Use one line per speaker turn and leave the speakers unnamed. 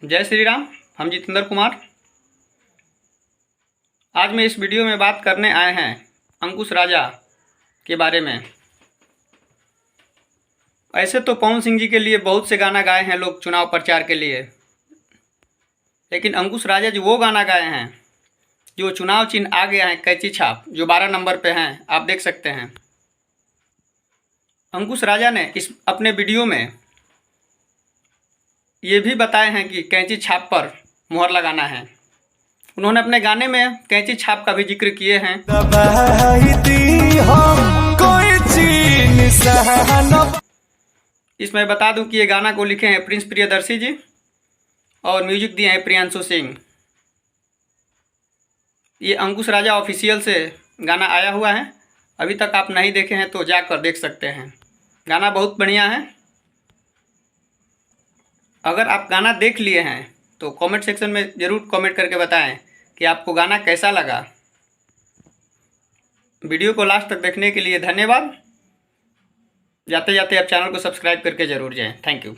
जय श्री राम। हम जितेंद्र कुमार। आज मैं इस वीडियो में बात करने आए हैं अंकुश राजा के बारे में। ऐसे तो पवन सिंह जी के लिए बहुत से गाना गाए हैं लोग चुनाव प्रचार के लिए, लेकिन अंकुश राजा जी वो गाना गाए हैं जो चुनाव चिन्ह आ गया है कैंची छाप, जो 12 नंबर पे हैं, आप देख सकते हैं। अंकुश राजा ने इस अपने वीडियो में ये भी बताए हैं कि कैंची छाप पर मुहर लगाना है। उन्होंने अपने गाने में कैंची छाप का भी जिक्र किए हैं। इसमें बता दूं कि ये गाना को लिखे हैं प्रिंस प्रियदर्शी जी और म्यूजिक दिए हैं प्रियांशु सिंह। ये अंकुश राजा ऑफिशियल से गाना आया हुआ है। अभी तक आप नहीं देखे हैं तो जाकर देख सकते हैं। गाना बहुत बढ़िया है। अगर आप गाना देख लिए हैं तो कमेंट सेक्शन में ज़रूर कमेंट करके बताएं कि आपको गाना कैसा लगा। वीडियो को लास्ट तक देखने के लिए धन्यवाद। जाते जाते आप चैनल को सब्सक्राइब करके ज़रूर जाएं। Thank you.